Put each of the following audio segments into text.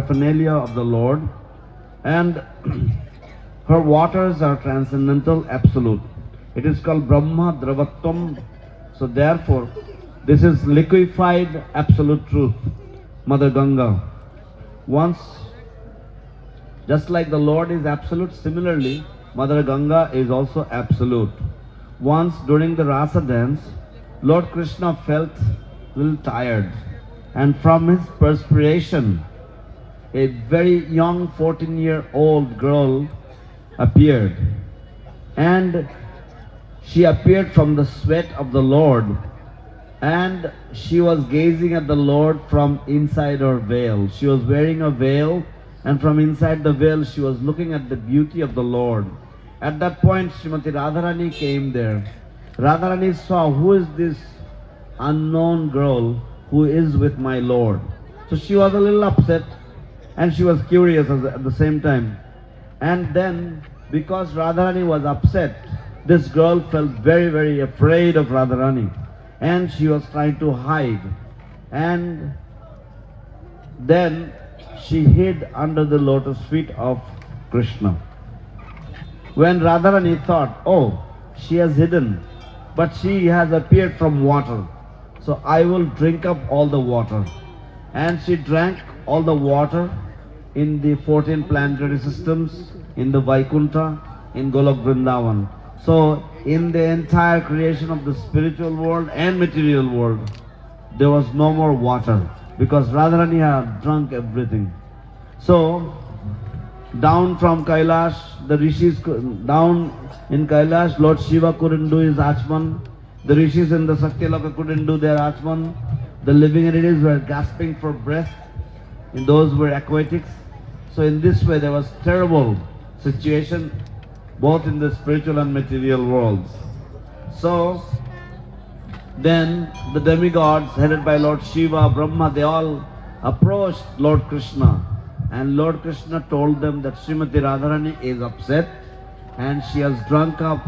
paraphernalia of the Lord, and her waters are transcendental, absolute. It is called Brahma Dravatvam. So therefore, this is liquefied absolute truth, Mother Ganga. Once, just like the Lord is absolute, similarly, Mother Ganga is also absolute. Once during the Rasa dance, Lord Krishna felt a little tired, and from his perspiration, a very young 14-year-old girl appeared, and she appeared from the sweat of the Lord, and she was gazing at the Lord from inside her veil. She was wearing a veil, and from inside the veil she was looking at the beauty of the Lord. At that point, Srimati Radharani came there. Radharani saw, who is this unknown girl who is with my Lord? So she was a little upset, and she was curious at the same time. And then, because Radharani was upset, this girl felt very, very afraid of Radharani, and she was trying to hide. And then she hid under the lotus feet of Krishna. When Radharani thought, oh, she has hidden, but she has appeared from water, so I will drink up all the water. And she drank all the water in the 14 planetary systems, in the Vaikuntha, in Golok Vrindavan. So, in the entire creation of the spiritual world and material world, there was no more water, because Radharani had drunk everything. So, down from Kailash, the rishis, down in Kailash, Lord Shiva couldn't do his Achman. The rishis in the Satyaloka couldn't do their Achman. The living entities were gasping for breath, and those were aquatics. So in this way there was terrible situation both in the spiritual and material worlds. So then the demigods headed by Lord Shiva, Brahma, they all approached Lord Krishna, and Lord Krishna told them that Srimati Radharani is upset and she has drunk up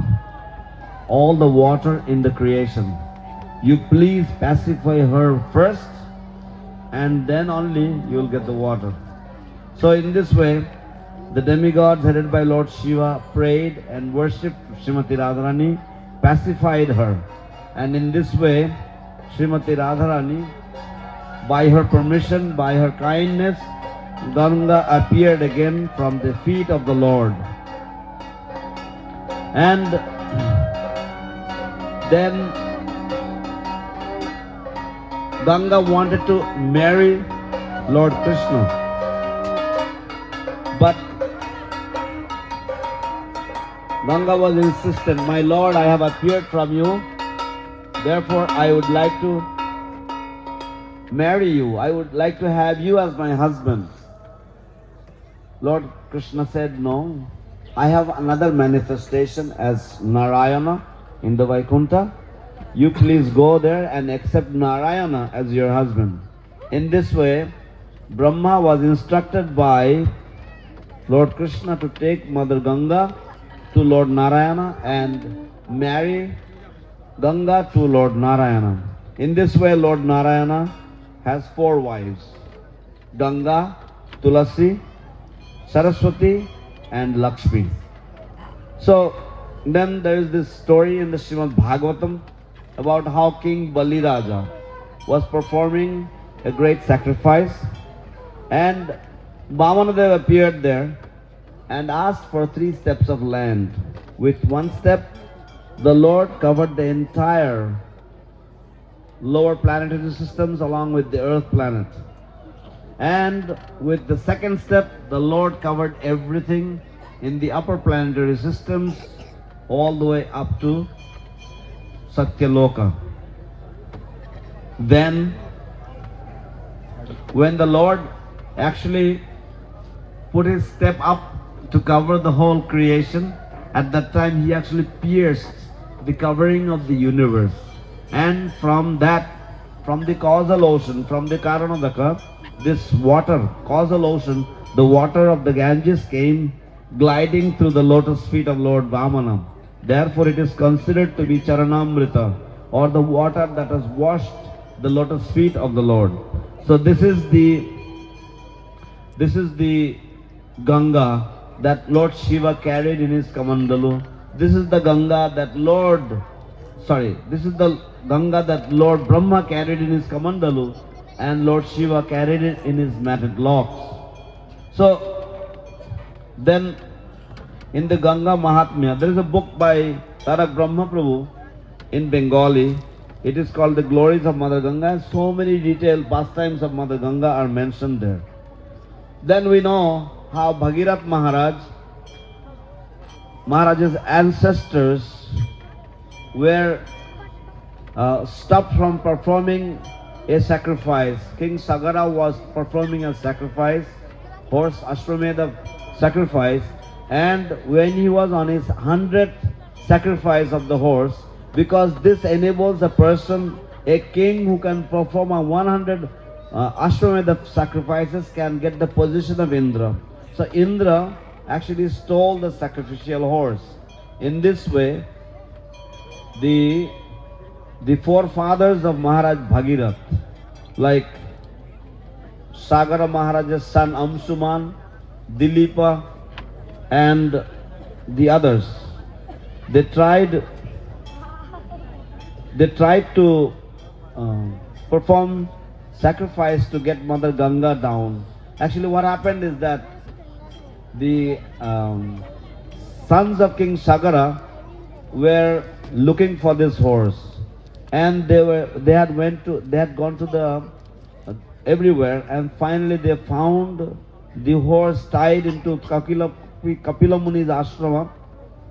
all the water in the creation. You please pacify her first, and then only you will get the water. So in this way, the demigods headed by Lord Shiva prayed and worshipped Srimati Radharani, pacified her. And in this way, Srimati Radharani, by her permission, by her kindness, Ganga appeared again from the feet of the Lord. And then Ganga wanted to marry Lord Krishna. But Ganga was insistent, my Lord, I have appeared from you, therefore I would like to marry you. I would like to have you as my husband. Lord Krishna said, no, I have another manifestation as Narayana in the Vaikuntha. You please go there and accept Narayana as your husband. In this way, Brahma was instructed by Lord Krishna to take Mother Ganga to Lord Narayana and marry Ganga to Lord Narayana. In this way, Lord Narayana has 4 wives: Ganga, Tulasi, Saraswati and Lakshmi. So then there is this story in the Srimad Bhagavatam about how King Bali Raja was performing a great sacrifice, and Vamanadev appeared there and asked for 3 steps of land. With 1 step, the Lord covered the entire lower planetary systems along with the earth planet. And with the 2nd step, the Lord covered everything in the upper planetary systems all the way up to Satyaloka. Then, when the Lord actually put his step up to cover the whole creation, at that time he actually pierced the covering of the universe. And from that, from the causal ocean, from the Karanodaka, this water, causal ocean, the water of the Ganges came gliding through the lotus feet of Lord Vamana. Therefore it is considered to be Charanamrita, or the water that has washed the lotus feet of the Lord. So this is This is the Ganga that Lord Shiva carried in his Kamandalu. This is the Ganga that this is the Ganga that Lord Brahma carried in his Kamandalu, and Lord Shiva carried it in his matted locks. So, then in the Ganga Mahatmya, there is a book by Tarak Brahma Prabhu in Bengali. It is called The Glories of Mother Ganga, and so many detailed pastimes of Mother Ganga are mentioned there. Then we know how Bhagirath Maharaj's ancestors were stopped from performing a sacrifice. King Sagara was performing a sacrifice, horse Ashwamedha sacrifice, and when he was on his 100th sacrifice of the horse, because this enables a person, a king who can perform a 100 Ashwamedha sacrifices can get the position of Indra. So Indra actually stole the sacrificial horse. In this way, the forefathers of Maharaj Bhagirath, like Sagara Maharaj's son Amsuman, Dilipa, and the others, they tried to perform sacrifice to get Mother Ganga down. Actually, what happened is that the sons of King Sagara were looking for this horse, and they had gone to the everywhere, and finally they found the horse tied into Kapila Muni's ashrama.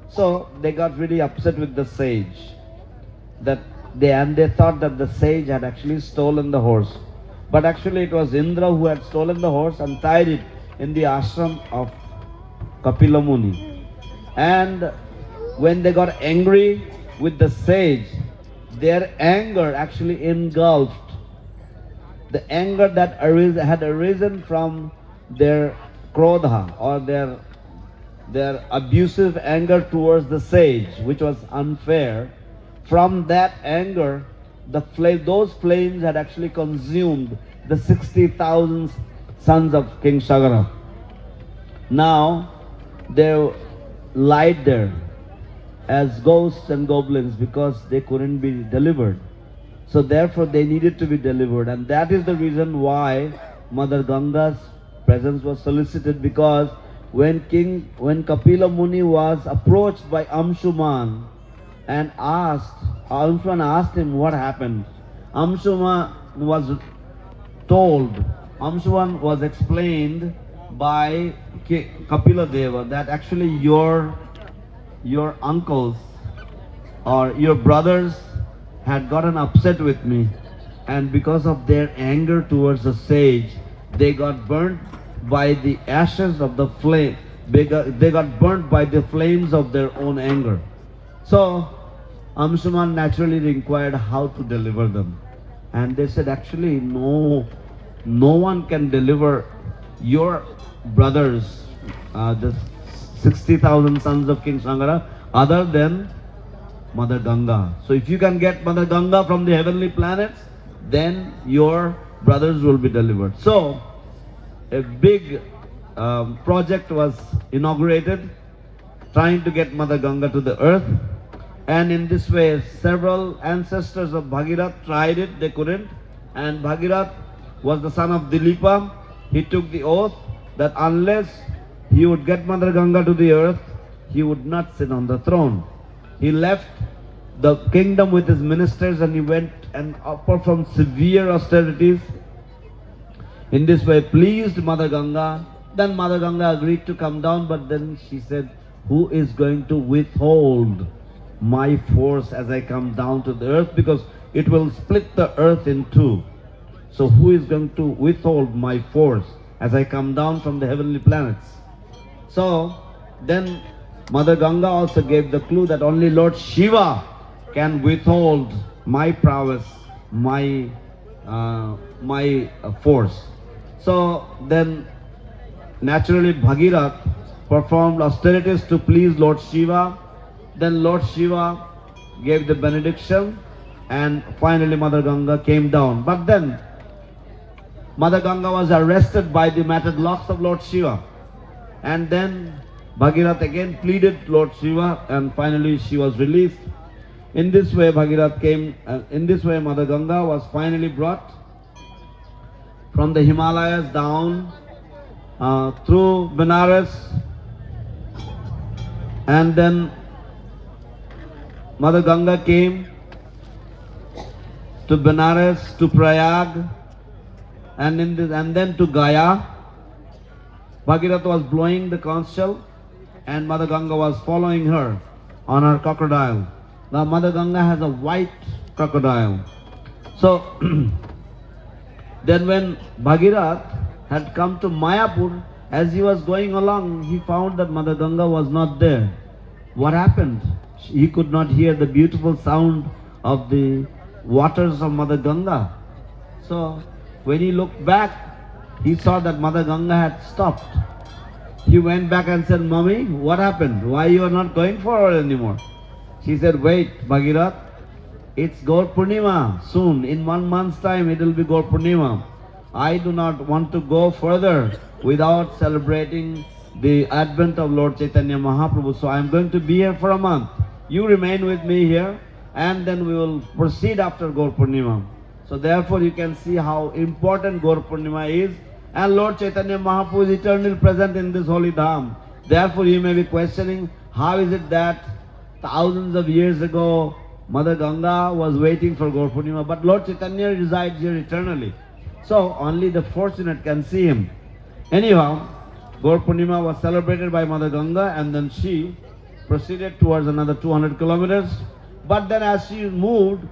So they got really upset with the sage, that they thought that the sage had actually stolen the horse. But actually it was Indra who had stolen the horse and tied it in the ashram of Kapila Muni. And when they got angry with the sage, their anger actually engulfed the anger that had arisen from their krodha, or their abusive anger towards the sage, which was unfair. From that anger, those flames had actually consumed the 60,000 sons of King Sagara. Now they lied there as ghosts and goblins because they couldn't be delivered. So therefore they needed to be delivered, and that is the reason why Mother Ganga's presence was solicited, because when Kapila Muni was approached by Amshuman and Amshuman asked him what happened, Amshuman was explained by Kapila Deva that actually your uncles or your brothers had gotten upset with me, and because of their anger towards the sage, they got burnt by the ashes of the flame. They got burnt by the flames of their own anger. So Amsuman naturally inquired how to deliver them, and they said, actually no one can deliver your brothers, the 60,000 sons of King Sangara, other than Mother Ganga. So if you can get Mother Ganga from the heavenly planets, then your brothers will be delivered. So a big project was inaugurated, trying to get Mother Ganga to the earth. And in this way, several ancestors of Bhagirath tried it, they couldn't. And Bhagirath was the son of Dilipa. He took the oath that unless he would get Mother Ganga to the earth, he would not sit on the throne. He left the kingdom with his ministers and he went and performed severe austerities. In this way, pleased Mother Ganga. Then Mother Ganga agreed to come down, but then she said, who is going to withhold my force as I come down to the earth? Because it will split the earth in two. So who is going to withhold my force as I come down from the heavenly planets? So then Mother Ganga also gave the clue that only Lord Shiva can withhold my prowess, my force. So then naturally Bhagirath performed austerities to please Lord Shiva. Then Lord Shiva gave the benediction, and finally Mother Ganga came down. But then Mother Ganga was arrested by the matted locks of Lord Shiva. And then Bhagirath again pleaded Lord Shiva, and finally she was released. In this way Bhagirath came, in this way Mother Ganga was finally brought from the Himalayas down through Benares, and then Mother Ganga came to Benares, to Prayag, and then to Gaya. Bhagirath was blowing the conch shell, and Mother Ganga was following her on her crocodile. Now Mother Ganga has a white crocodile. So then when Bhagirath had come to Mayapur, as he was going along, he found that Mother Ganga was not there. What happened? He could not hear the beautiful sound of the waters of Mother Ganga. So when he looked back, he saw that Mother Ganga had stopped. He went back and said, "Mommy, what happened? Why you are not going forward anymore?" She said, "Wait, Bhagirath, it's Gaur Purnima soon. In 1 month's time it will be Gaur Purnima. I do not want to go further without celebrating the advent of Lord Chaitanya Mahaprabhu. So I am going to be here for a month. You remain with me here, and then we will proceed after Gaur Purnima." So therefore you can see how important Gaur Purnima is. And Lord Chaitanya Mahaprabhu is eternally present in this holy dham. Therefore you may be questioning, how is it that thousands of years ago Mother Ganga was waiting for Gaur Purnima, but Lord Chaitanya resides here eternally. So only the fortunate can see him. Anyhow, Gaur Purnima was celebrated by Mother Ganga, and then she proceeded towards another 200 kilometers. But then as she moved,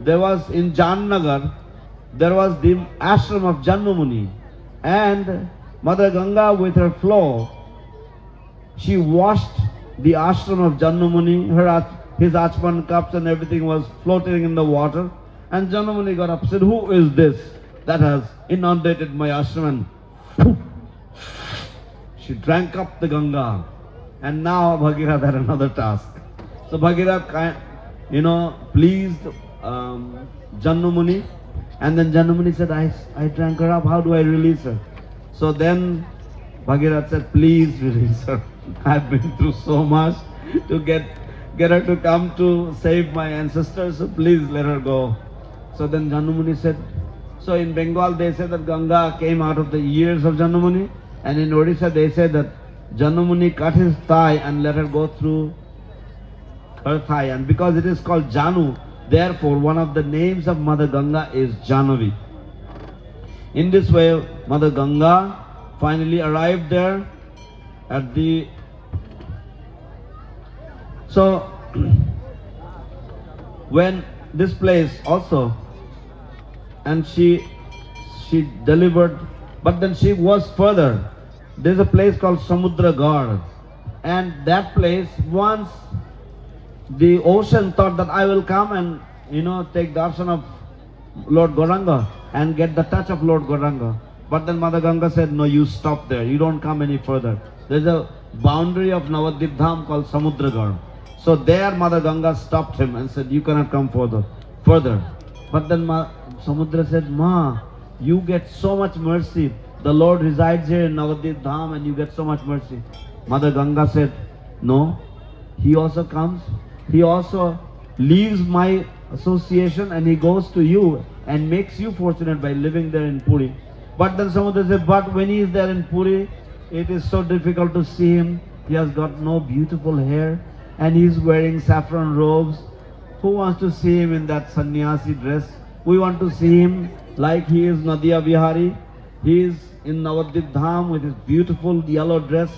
there was in Jamnagar, there was the ashram of Janmamuni. And Mother Ganga with her flow, she washed the ashram of Janmamuni. His achman cups and everything was floating in the water. And Janmamuni got upset, "Who is this that has inundated my ashram?" And she drank up the Ganga. And now Bhagirath had another task. So Bhagirath, pleased Janmamuni. And then Janmamuni said, I drank her up, how do I release her? So then Bhagirath said, "Please release her. I've been through so much to get her to come to save my ancestors, so please let her go." So then Janmamuni said, so in Bengal they say that Ganga came out of the ears of Janmamuni, and in Odisha they say that Janmamuni cut his thigh and let her go through her thigh. And because it is called Janu, therefore one of the names of Mother Ganga is Jahnavi. In this way Mother Ganga finally arrived there at the... So when this place also, and she delivered, but then she was further. There is a place called Samudra Gar, and that place, once the ocean thought that I will come and take darshan of Lord Gauranga and get the touch of Lord Gauranga. But then Mother Ganga said, "No, you stop there. You don't come any further." There is a boundary of Navadvip Dham called Samudragar. So there Mother Ganga stopped him and said, "You cannot come further." But then Samudra said, "Ma, you get so much mercy. The Lord resides here in Navadvip Dham and you get so much mercy." Mother Ganga said, "No, he also comes. He also leaves my association and he goes to you and makes you fortunate by living there in Puri." But then Samudra said, "But when he is there in Puri, it is so difficult to see him. He has got no beautiful hair and he is wearing saffron robes. Who wants to see him in that sannyasi dress? We want to see him like he is Nadia Vihari. He is in Navadvip Dham with his beautiful yellow dress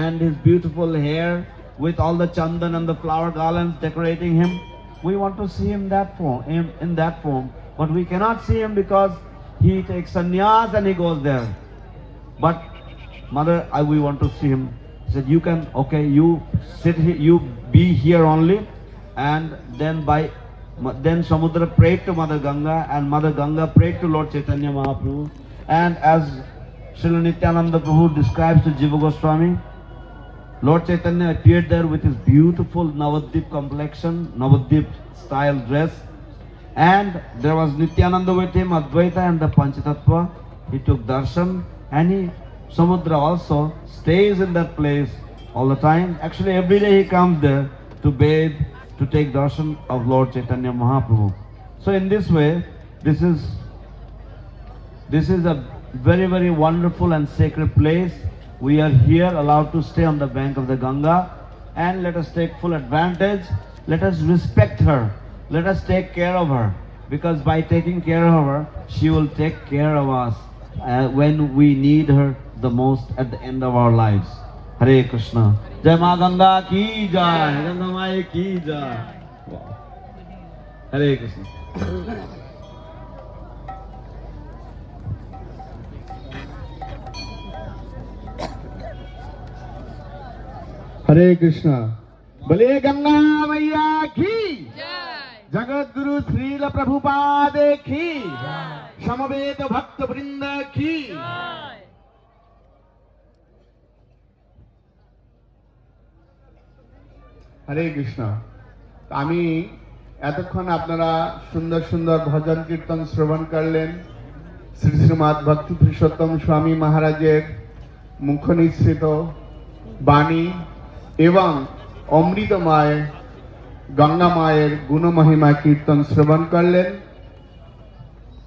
and his beautiful hair with all the chandan and the flower garlands decorating him. We want to see him in that form. But we cannot see him because he takes sannyas and he goes there. But Mother, we want to see him." He said, "You can, okay, you sit here, you be here only." And then Samudra prayed to Mother Ganga, and Mother Ganga prayed to Lord Chaitanya Mahaprabhu. And as Srila Nityananda Prabhu describes to Jiva Goswami, Lord Chaitanya appeared there with his beautiful Navadvip complexion, Navadvip style dress. And there was Nityananda with him, Advaita and the Panchatattva. he took darshan, and Samudra also stays in that place all the time. Actually, every day he comes there to bathe, to take darshan of Lord Chaitanya Mahaprabhu. So in this way, this is a very, very wonderful and sacred place. We are here allowed to stay on the bank of the Ganga, and let us take full advantage. Let us respect her. Let us take care of her, because by taking care of her, she will take care of us when we need her the most at the end of our lives. Hare Krishna. Jai Ma Ganga ki jai. Ganga Mai ki jai. Wow. Hare Krishna. हरे कृष्णा। बोले गंगा मैया की जगत गुरु श्रील प्रभुपाद की समवेत भक्त वृंद की। हरे कृष्णा। আমি এতক্ষণ আপনারা সুন্দর সুন্দর ভজন কীর্তন শ্রবণ করলেন। শ্রী শ্রীমৎ ভক্তি পুরুষোত্তম স্বামী মহারাজের মুখ নিঃসৃত বাণী এবং অমৃতময় গঙ্গা মায়ের গুণমহিমা কীর্তন শ্রবণ করলেন।